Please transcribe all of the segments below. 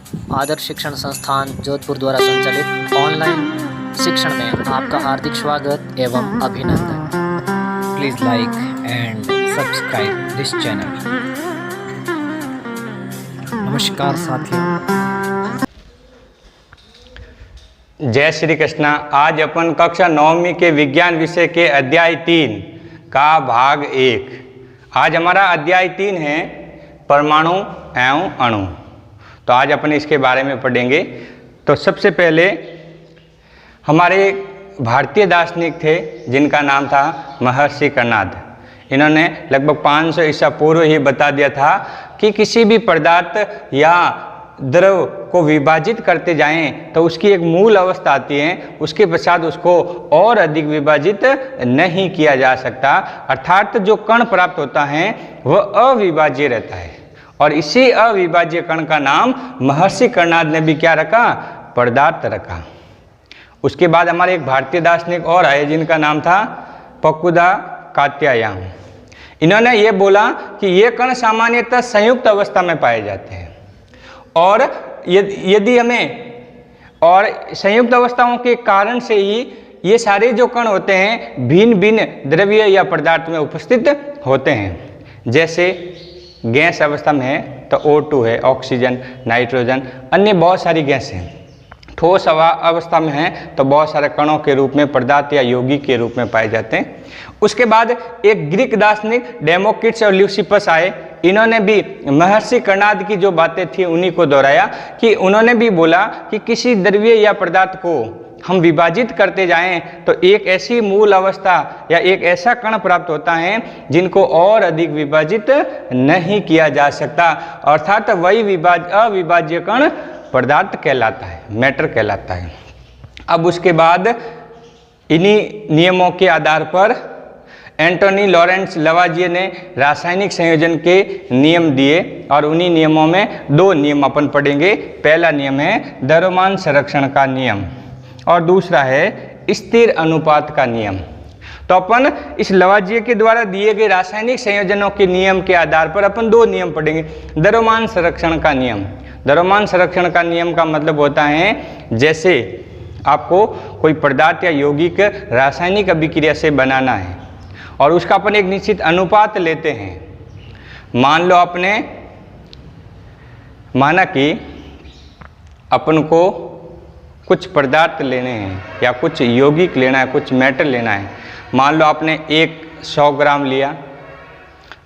आदर्श शिक्षण संस्थान जोधपुर द्वारा संचालित ऑनलाइन शिक्षण में आपका हार्दिक स्वागत एवं अभिनंदन। Please like and subscribe this channel. नमस्कार साथियों। जय श्री कृष्ण। आज अपन कक्षा 9वीं के विज्ञान विषय के अध्याय 3 का भाग 1। आज हमारा अध्याय 3 है परमाणु एवं अणु। तो आज अपन इसके बारे में पढ़ेंगे। तो सबसे पहले हमारे भारतीय दार्शनिक थे जिनका नाम था महर्षि कर्णाद। इन्होंने लगभग 500 ईसा पूर्व ही बता दिया था कि किसी भी पदार्थ या द्रव को विभाजित करते जाएं तो उसकी एक मूल अवस्था आती है, उसके पश्चात उसको और अधिक विभाजित नहीं किया जा सकता। अर्थात जो कण प्राप्त होता है वह अविभाज्य रहता है और इसी अविभाज्य कण का नाम महर्षि कर्णाद ने भी क्या रखा? पदार्थ रखा। उसके बाद हमारे एक भारतीय दार्शनिक और आए जिनका नाम था फकुदा कात्यायान। इन्होंने ये बोला कि ये कण सामान्यतः संयुक्त अवस्था में पाए जाते हैं और यदि हमें और संयुक्त अवस्थाओं के कारण से ही ये सारे जो कण होते हैं भिन्न भिन्न द्रव्य या पदार्थ में उपस्थित होते हैं। जैसे गैस अवस्था में है तो O2 है, ऑक्सीजन, नाइट्रोजन, अन्य बहुत सारी गैस हैं। ठोस अवस्था में है तो बहुत सारे कणों के रूप में, पदार्थ या यौगिक के रूप में पाए जाते हैं। उसके बाद एक ग्रीक दार्शनिक डेमोक्रिटस और ल्यूसिपस आए। इन्होंने भी महर्षि कर्णाद की जो बातें थी उन्हीं को दोहराया कि उन्होंने भी बोला कि किसी द्रव्य या पदार्थ को हम विभाजित करते जाएं तो एक ऐसी मूल अवस्था या एक ऐसा कण प्राप्त होता है जिनको और अधिक विभाजित नहीं किया जा सकता। अर्थात वही अविभाज्य कण पदार्थ कहलाता है, मैटर कहलाता है। अब उसके बाद इन्हीं नियमों के आधार पर एंटोनी लॉरेंस लवाजिये ने रासायनिक संयोजन के नियम दिए और उन्हीं नियमों में 2 नियम अपन पढ़ेंगे। पहला नियम है द्रव्यमान संरक्षण का नियम और दूसरा है स्थिर अनुपात का नियम। तो अपन इस लवाजिये के द्वारा दिए गए रासायनिक संयोजनों के नियम के आधार पर अपन 2 नियम पढ़ेंगे। द्रव्यमान संरक्षण का नियम। द्रव्यमान संरक्षण का नियम का मतलब होता है जैसे आपको कोई पदार्थ या यौगिक रासायनिक अभिक्रिया से बनाना है और उसका अपन एक निश्चित अनुपात लेते हैं। मान लो आपने माना कि अपन को कुछ पदार्थ लेने हैं या कुछ यौगिक लेना है, कुछ मेटल लेना है। मान लो आपने 100 ग्राम लिया,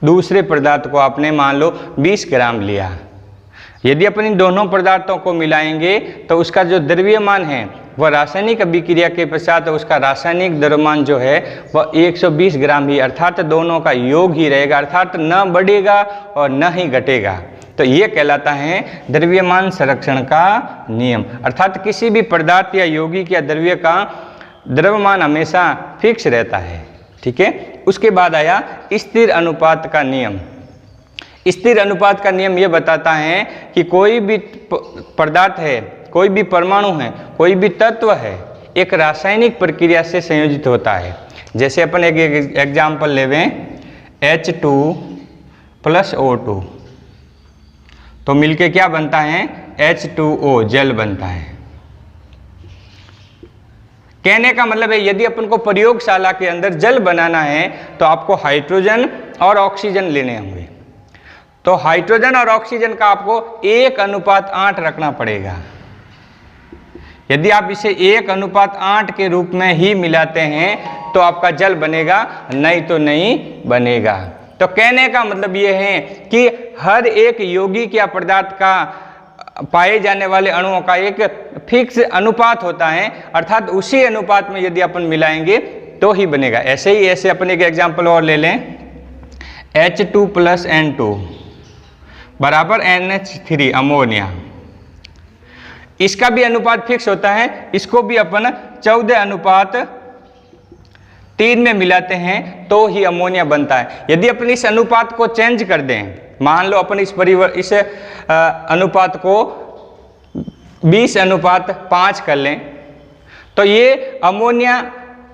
दूसरे पदार्थ को आपने मान लो 20 ग्राम लिया। यदि अपन इन दोनों पदार्थों को मिलाएंगे तो उसका जो द्रव्यमान है वह रासायनिक अभिक्रिया के पश्चात उसका रासायनिक द्रव्यमान जो है वह 120 ग्राम ही, अर्थात दोनों का योग ही रहेगा, अर्थात न बढ़ेगा और न ही घटेगा। तो ये कहलाता है द्रव्यमान संरक्षण का नियम। अर्थात किसी भी पदार्थ या यौगिक या द्रव्य का द्रव्यमान हमेशा फिक्स रहता है। ठीक है। उसके बाद आया स्थिर अनुपात का नियम। स्थिर अनुपात का नियम ये बताता है कि कोई भी पदार्थ है, कोई भी परमाणु है, कोई भी तत्व है, एक रासायनिक प्रक्रिया से संयोजित होता है। जैसे अपन एक एग्जाम्पल लेवें, H2 + O2 तो मिलके क्या बनता है? H2O, जल बनता है। कहने का मतलब है यदि अपन को प्रयोगशाला के अंदर जल बनाना है तो आपको हाइड्रोजन और ऑक्सीजन लेने होंगे। तो हाइड्रोजन और ऑक्सीजन का आपको 1:8 रखना पड़ेगा। यदि आप इसे 1:8 के रूप में ही मिलाते हैं तो आपका जल बनेगा, नहीं तो नहीं बनेगा। तो कहने का मतलब ये है कि हर एक यौगिक या पदार्थ का पाए जाने वाले अणुओं का एक फिक्स अनुपात होता है, अर्थात उसी अनुपात में यदि अपन मिलाएंगे तो ही बनेगा। ऐसे अपन एक एग्जाम्पल और ले लें, H2 + N2 बराबर NH3 अमोनिया। इसका भी अनुपात फिक्स होता है, इसको भी अपन 14:3 में मिलाते हैं तो ही अमोनिया बनता है। यदि अपन इस अनुपात को चेंज कर दें, मान लो अपन इस अनुपात को 20:5 कर लें तो ये अमोनिया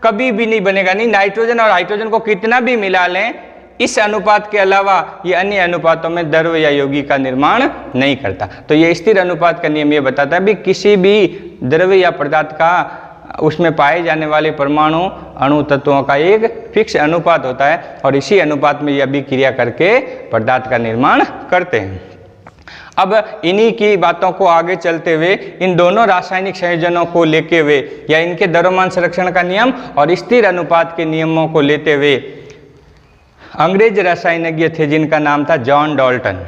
कभी भी नहीं बनेगा। नहीं, नाइट्रोजन और हाइड्रोजन को कितना भी मिला लें इस अनुपात के अलावा ये अन्य अनुपातों में द्रव्य या यौगिक का निर्माण नहीं करता। तो ये स्थिर अनुपात का नियम ये बताता है भी किसी भी द्रव्य या पदार्थ का उसमें पाए जाने वाले परमाणु अणु तत्वों का एक फिक्स अनुपात होता है और इसी अनुपात में ये अभिक्रिया करके पदार्थ का निर्माण करते हैं। अब इन्हीं की बातों को आगे चलते हुए इन दोनों रासायनिक संयोजनों को लेते हुए या इनके द्रव्यमान संरक्षण का नियम और स्थिर अनुपात के नियमों को लेते हुए अंग्रेज रसायनज्ञ थे जिनका नाम था जॉन डाल्टन।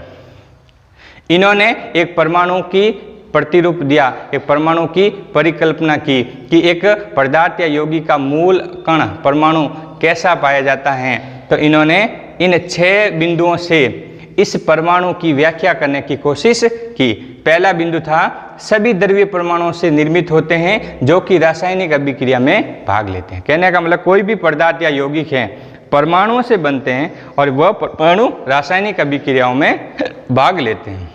इन्होंने एक परमाणु की प्रतिरूप दिया, एक परमाणु की परिकल्पना की कि एक पदार्थ या यौगिक का मूल कण परमाणु कैसा पाया जाता है। तो इन्होंने इन 6 बिंदुओं से इस परमाणु की व्याख्या करने की कोशिश की। पहला बिंदु था सभी द्रव्य परमाणुओं से निर्मित होते हैं जो कि रासायनिक अभिक्रिया में भाग लेते हैं। कहने का मतलब कोई भी पदार्थ या यौगिक है परमाणुओं से बनते हैं और वह परमाणु रासायनिक अभिक्रियाओं में भाग लेते हैं।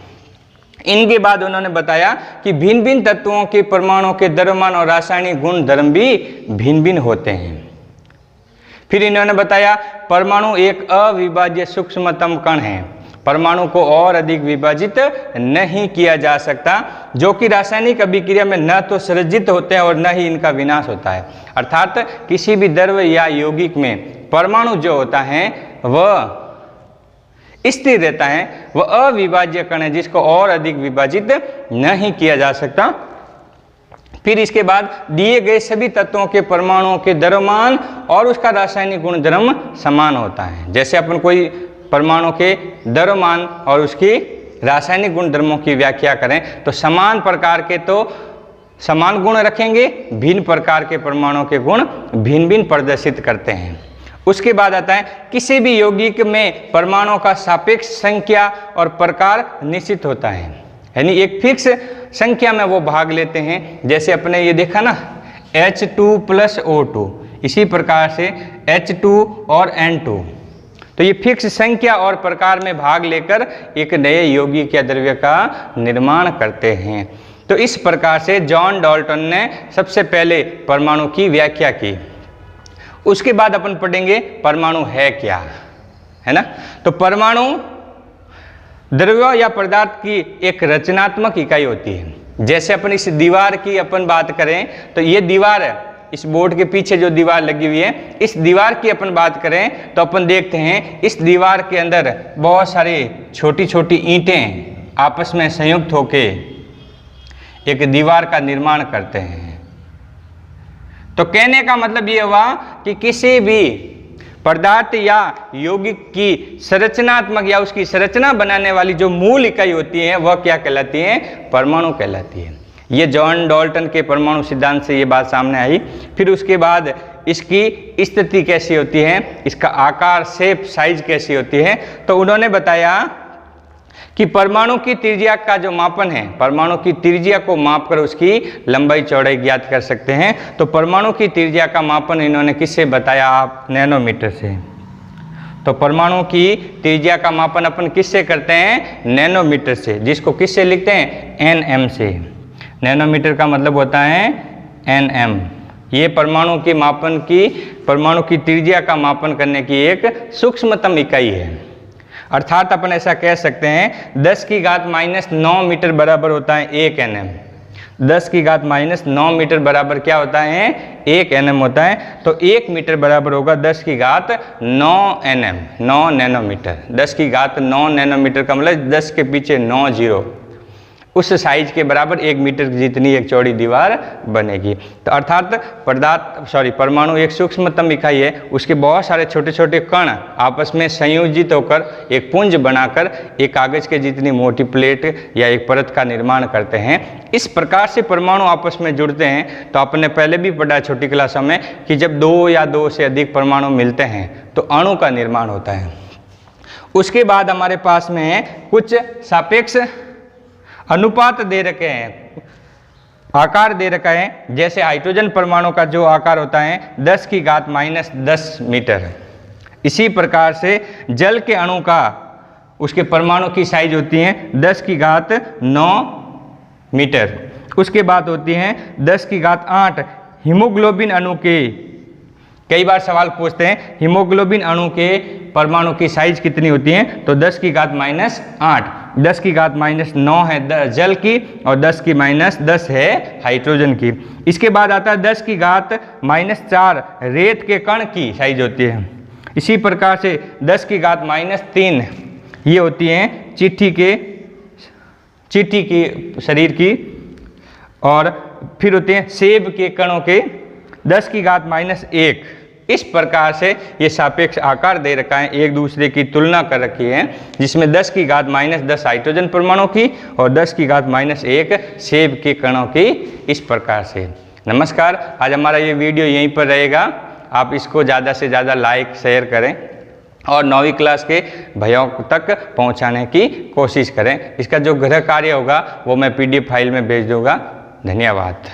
इनके बाद उन्होंने बताया कि भिन्न भिन्न तत्वों के परमाणुओं के द्रव्यमान और रासायनिक गुण धर्म भी भिन्न भिन्न होते हैं। फिर इन्होंने बताया परमाणु एक अविभाज्य सूक्ष्मतम कण है, परमाणु को और अधिक विभाजित नहीं किया जा सकता, जो कि रासायनिक अभिक्रिया में न तो सृजित होते हैं और न ही इनका विनाश होता है। अर्थात किसी भी द्रव्य या यौगिक में परमाणु जो होता है वह स्थिर रहता है, वह अविभाज्य कण है जिसको और अधिक विभाजित नहीं किया जा सकता। फिर इसके बाद दिए गए सभी तत्वों के परमाणुओं के द्रव्यमान और उसका रासायनिक गुणधर्म समान होता है। जैसे अपन कोई परमाणु के द्रव्यमान और उसकी रासायनिक गुणधर्मों की व्याख्या करें तो समान प्रकार के तो समान गुण रखेंगे, भिन्न प्रकार के परमाणुओं के गुण भिन्न भिन्न प्रदर्शित करते हैं। उसके बाद आता है किसी भी यौगिक में परमाणुओं का सापेक्ष संख्या और प्रकार निश्चित होता है, यानी एक फिक्स संख्या में वो भाग लेते हैं। जैसे अपने ये देखा ना H2 + O2, इसी प्रकार से H2 और N2, तो ये फिक्स संख्या और प्रकार में भाग लेकर एक नए यौगिक या द्रव्य का निर्माण करते हैं। तो इस प्रकार से जॉन डाल्टन ने सबसे पहले परमाणु की व्याख्या की। उसके बाद अपन पढ़ेंगे परमाणु है क्या, है ना। तो परमाणु द्रव्य या पदार्थ की एक रचनात्मक इकाई होती है। जैसे अपन इस दीवार की अपन बात करें तो ये दीवार है, इस बोर्ड के पीछे जो दीवार लगी हुई है, इस दीवार की अपन बात करें तो अपन देखते हैं इस दीवार के अंदर बहुत सारी छोटी छोटी ईंटें आपस में संयुक्त होके एक दीवार का निर्माण करते हैं। तो कहने का मतलब ये हुआ कि किसी भी पदार्थ या यौगिक की संरचनात्मक या उसकी संरचना बनाने वाली जो मूल इकाई होती है वह क्या कहलाती है, परमाणु कहलाती है। ये जॉन डाल्टन के परमाणु सिद्धांत से ये बात सामने आई। फिर उसके बाद इसकी स्थिति कैसी होती है, इसका आकार शेप साइज कैसी होती है, तो उन्होंने बताया कि परमाणु की त्रिज्या का जो मापन है, परमाणु की त्रिज्या को मापकर उसकी लंबाई चौड़ाई ज्ञात कर सकते हैं। तो परमाणु की त्रिज्या का मापन इन्होंने किससे बताया, आप नैनोमीटर से। तो परमाणु की त्रिज्या का मापन अपन किससे करते हैं, नैनोमीटर से, जिसको किससे लिखते हैं, एनएम से। नैनोमीटर का मतलब होता है एनएम। ये परमाणु के मापन की, परमाणु की त्रिज्या का मापन करने की एक सूक्ष्मतम इकाई है। अर्थात अपन ऐसा कह सकते हैं 10⁻⁹ मीटर बराबर होता है 1 nm। 10⁻⁹ मीटर बराबर क्या होता है, 1 nm होता है। तो 1 मीटर बराबर होगा 10⁹ nm, 9 नैनोमीटर। 10⁹ नैनोमीटर का मतलब 10 के पीछे 9 जीरो, उस साइज के बराबर 1 मीटर जितनी एक चौड़ी दीवार बनेगी। तो अर्थात परमाणु एक सूक्ष्मतम इकाई है, उसके बहुत सारे छोटे छोटे कण आपस में संयोजित होकर एक पुंज बनाकर एक कागज के जितनी मोटी प्लेट या एक परत का निर्माण करते हैं। इस प्रकार से परमाणु आपस में जुड़ते हैं। तो आपने पहले भी पढ़ा छोटी क्लासों में कि जब 2 या 2 से अधिक परमाणु मिलते हैं तो अणु का निर्माण होता है। उसके बाद हमारे पास में है कुछ सापेक्ष अनुपात दे रखे हैं, आकार दे रखा है। जैसे हाइड्रोजन परमाणु का जो आकार होता है 10⁻⁻10 मीटर, इसी प्रकार से जल के अणु का, उसके परमाणु की साइज होती है 10⁹ मीटर। उसके बाद होती है 10⁸ हीमोग्लोबिन अणु के कई बार सवाल पूछते हैं हीमोग्लोबिन अणु के परमाणु की साइज कितनी होती है, तो 10 की घात -8, 10 की घात -9 है जल की और 10 की -10 है हाइड्रोजन की। इसके बाद आता है 10 की घात -4 रेत के कण की साइज होती है। इसी प्रकार से 10 की घात -3 ये होती हैं चींटी की शरीर की, और फिर होते हैं सेब के कणों के 10 की घात -1। इस प्रकार से ये सापेक्ष आकार दे रखा है, एक दूसरे की तुलना कर रखी है, जिसमें 10 की घात -10 हाइड्रोजन परमाणु की और 10 की घात -1 सेब के कणों की, इस प्रकार से। नमस्कार, आज हमारा ये वीडियो यहीं पर रहेगा। आप इसको ज़्यादा से ज़्यादा लाइक शेयर करें और 9वीं क्लास के भैयों तक पहुंचाने की कोशिश करें। इसका जो गृह कार्य होगा वो मैं PDF फाइल में भेज दूँगा। धन्यवाद।